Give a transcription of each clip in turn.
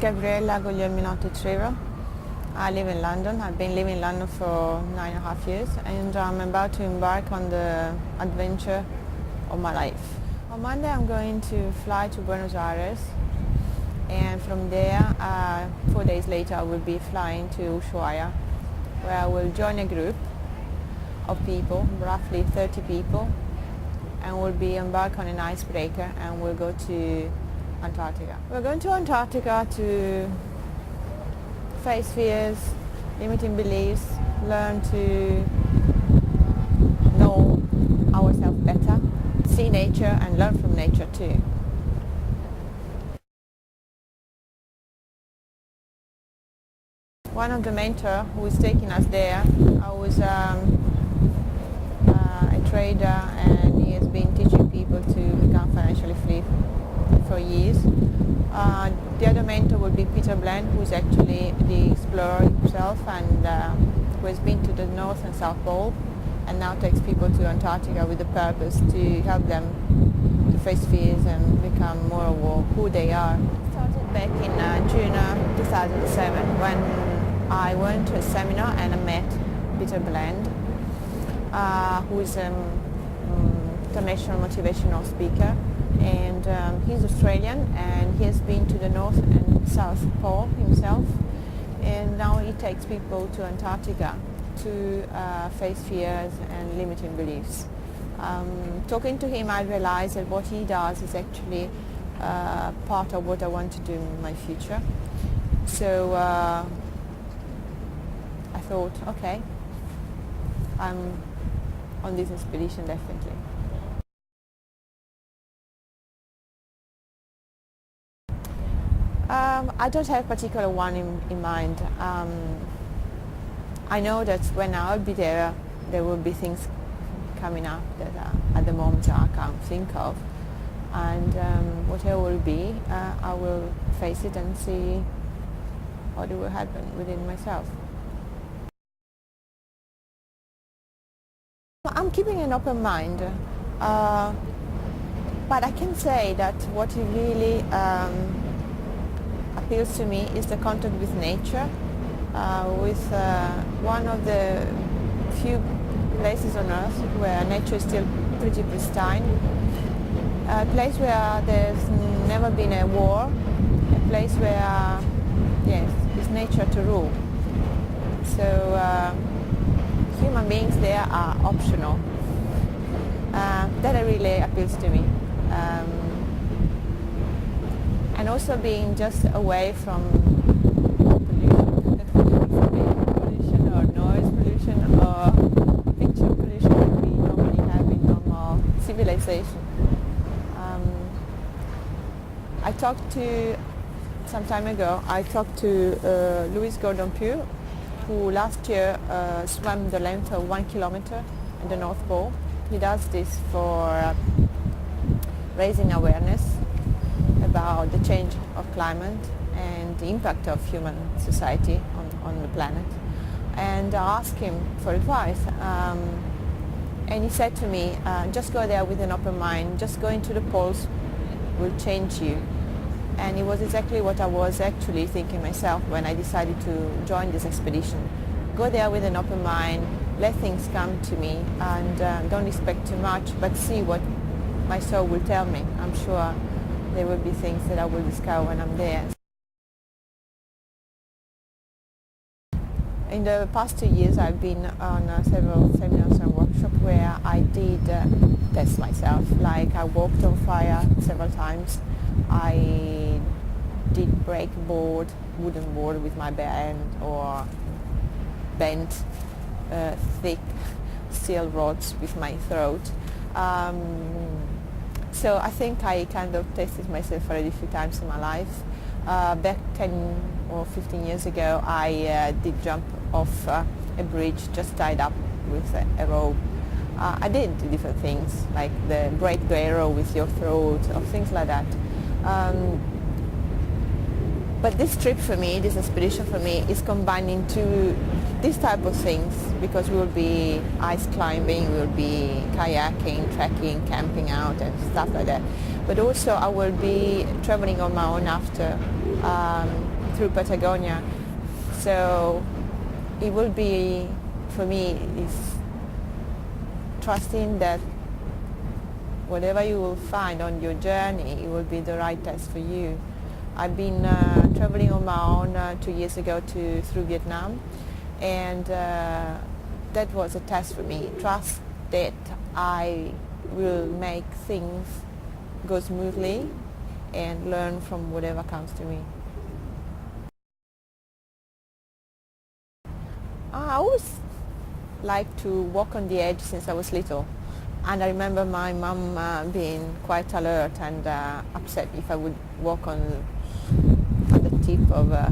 Gabriella Guglielminotti Trivel. I live in London. I've been living in London for 9.5 years and I'm about to embark on the adventure of my life. On Monday I'm going to fly to Buenos Aires and from there 4 days later I will be flying to Ushuaia where I will join a group of people, roughly 30 people, and we'll be embarked on an icebreaker and we'll go to Antarctica. We're going to Antarctica to face fears, limiting beliefs, learn to know ourselves better, see nature and learn from nature too. One of the mentors who is taking us there, I was a trader and he has been teaching people to become financially free for years. The other mentor will be Peter Bland, who is actually the explorer himself and who has been to the North and South Pole and now takes people to Antarctica with the purpose to help them to face fears and become more aware of who they are. It started back in June 2007 when I went to a seminar and I met Peter Bland, who is an international motivational speaker. And he's Australian and he has been to the North and South Pole himself and now he takes people to Antarctica to face fears and limiting beliefs. Talking to him I realized that what he does is actually part of what I want to do in my future. So I thought, okay, I'm on this expedition definitely. I don't have a particular one in mind. I know that when I'll be there will be things coming up that at the moment I can't think of. And whatever will be, I will face it and see what will happen within myself. I'm keeping an open mind, but I can say that what really appeals to me is the contact with nature, with one of the few places on earth where nature is still pretty pristine, a place where there's never been a war, a place where, yes, it's nature to rule. So human beings there are optional. That really appeals to me. And also being just away from pollution or noise pollution or picture pollution that we normally have in normal civilization. Some time ago, I talked to Louis Gordon-Pugh, who last year swam the length of 1 kilometer in the North Pole. He does this for raising awareness about the change of climate and the impact of human society on the planet. And I asked him for advice and he said to me, just go there with an open mind, just going to the poles will change you. And it was exactly what I was actually thinking myself when I decided to join this expedition. Go there with an open mind, let things come to me and don't expect too much, but see what my soul will tell me. I'm sure there will be things that I will discover when I'm there. In the past 2 years I've been on several seminars and workshops where I did test myself. Like I walked on fire several times. I did break wooden board with my bare hand or bent thick steel rods with my throat. So I think I kind of tested myself already a few times in my life. Back 10 or 15 years ago I did jump off a bridge just tied up with a rope. I did different things like break the arrow with your throat or things like that. But this trip for me, this expedition for me, is combining these type of things because we will be ice climbing, we will be kayaking, trekking, camping out and stuff like that. But also I will be traveling on my own after through Patagonia. So it will be, for me, is trusting that whatever you will find on your journey, it will be the right test for you. I've been traveling on my own 2 years ago through Vietnam, and that was a test for me. Trust that I will make things go smoothly and learn from whatever comes to me. I always liked to walk on the edge since I was little. And I remember my mum being quite alert and upset if I would walk on the tip of a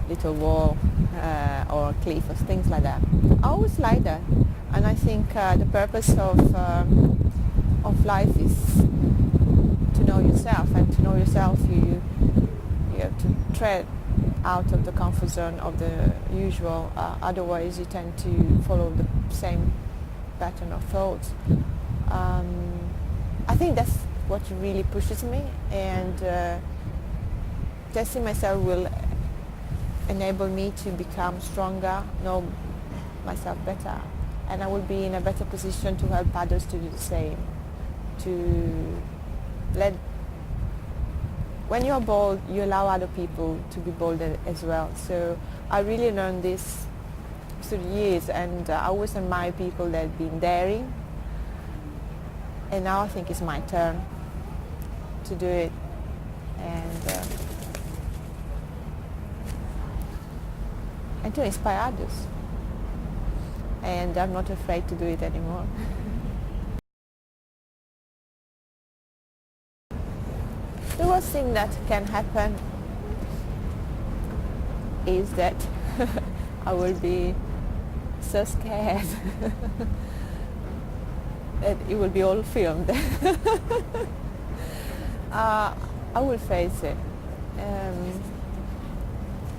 little wall or a cliff or things like that. I always like that. And I think the purpose of life is to know yourself. And to know yourself, you have to tread out of the comfort zone of the usual. Otherwise, you tend to follow the same pattern of thoughts. I think that's what really pushes me, and testing myself will enable me to become stronger, know myself better, and I will be in a better position to help others to do the same. When you're bold, you allow other people to be bold as well. So I really learned this through the years, and I always admire people that have been daring. And now I think it's my turn to do it, and to inspire others. And I'm not afraid to do it anymore. The worst thing that can happen is that I will be so scared that it will be all filmed. I will face it.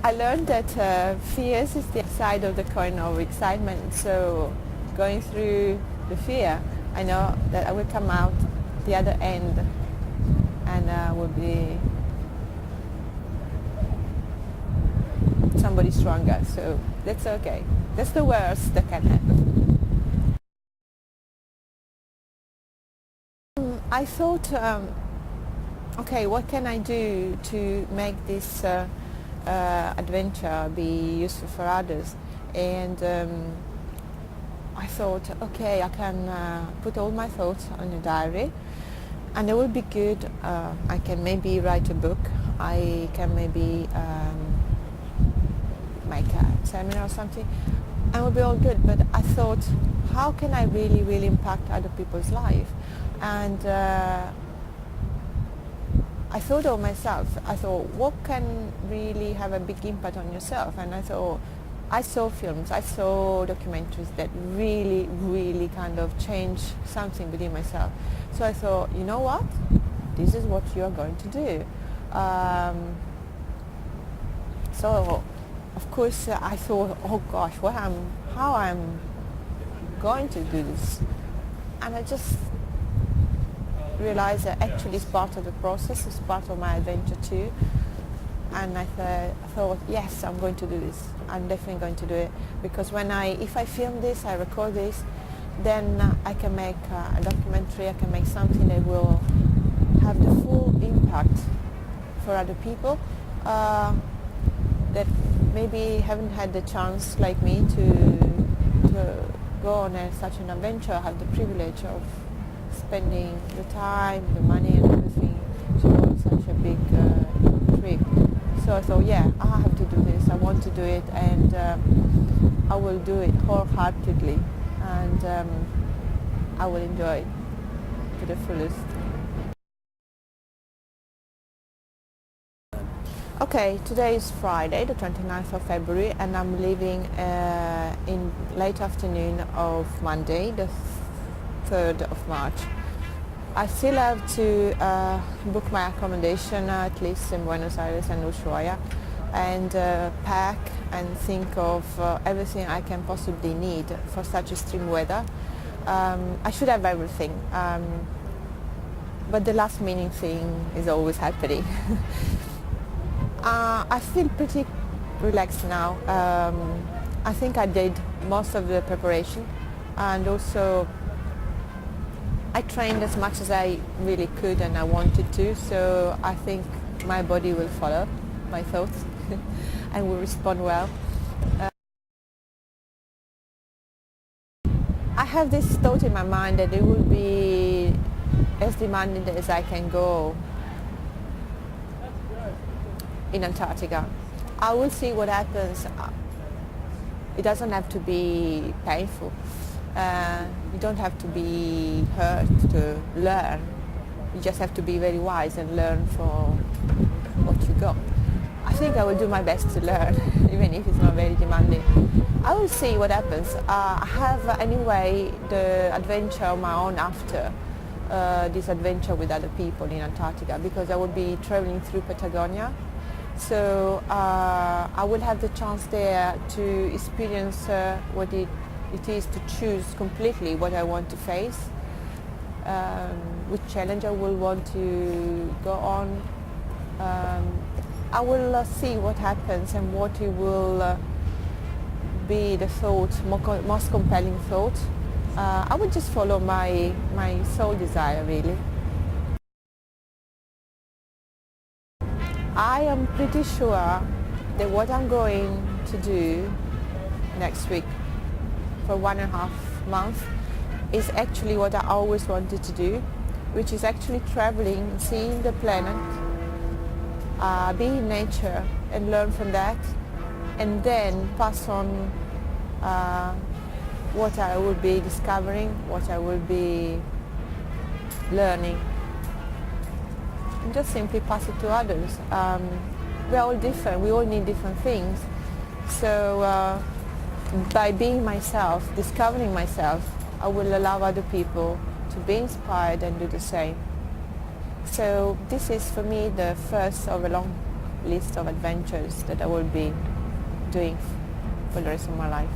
I learned that fears is the side of the coin of excitement. So going through the fear, I know that I will come out the other end and will be somebody stronger. So that's okay. That's the worst that can happen. I thought, okay, what can I do to make this adventure be useful for others? And I thought, okay, I can put all my thoughts on a diary, and it will be good. I can maybe write a book. I can maybe make a seminar or something, and it will be all good. But I thought, how can I really, really impact other people's life? And I thought of myself. I thought, what can really have a big impact on yourself? And I thought, I saw films, I saw documentaries that really, really kind of changed something within myself. So I thought, you know what? This is what you are going to do. So, of course, I thought, oh gosh, how I'm going to do this? And I just realized that actually it's part of the process, it's part of my adventure too. And I thought, yes, I'm going to do this. I'm definitely going to do it, because if I film this, I record this, then I can make a documentary, I can make something that will have the full impact for other people that maybe haven't had the chance like me to go on such an adventure, have the privilege of spending the time, the money and everything to go on such a big trip. So I thought, yeah, I have to do this, I want to do it, and I will do it wholeheartedly, and I will enjoy it to the fullest. Okay, today is Friday, the 29th of February, and I'm leaving in late afternoon of Monday, the 3rd of March. I still have to book my accommodation, at least in Buenos Aires and Ushuaia, and pack and think of everything I can possibly need for such extreme weather. I should have everything, but the last minute thing is always happening. I feel pretty relaxed now. I think I did most of the preparation, and also I trained as much as I really could and I wanted to, so I think my body will follow my thoughts and will respond well. I have this thought in my mind that it will be as demanding as I can go in Antarctica. I will see what happens. It doesn't have to be painful. You don't have to be hurt to learn. You just have to be very wise and learn from what you got. I think I will do my best to learn, even if it's not very demanding. I will see what happens. I have anyway the adventure on my own after this adventure with other people in Antarctica, because I will be traveling through Patagonia. So I will have the chance there to experience what it is to choose completely what I want to face, which challenge I will want to go on. I will see what happens and what it will be the thought, most compelling thought. I will just follow my soul desire, really. I am pretty sure that what I'm going to do next week for 1.5 months is actually what I always wanted to do, which is actually traveling, seeing the planet, be in nature and learn from that, and then pass on what I will be discovering, what I will be learning, and just simply pass it to others. We're all different, we all need different things. So by being myself, discovering myself, I will allow other people to be inspired and do the same. So this is for me the first of a long list of adventures that I will be doing for the rest of my life.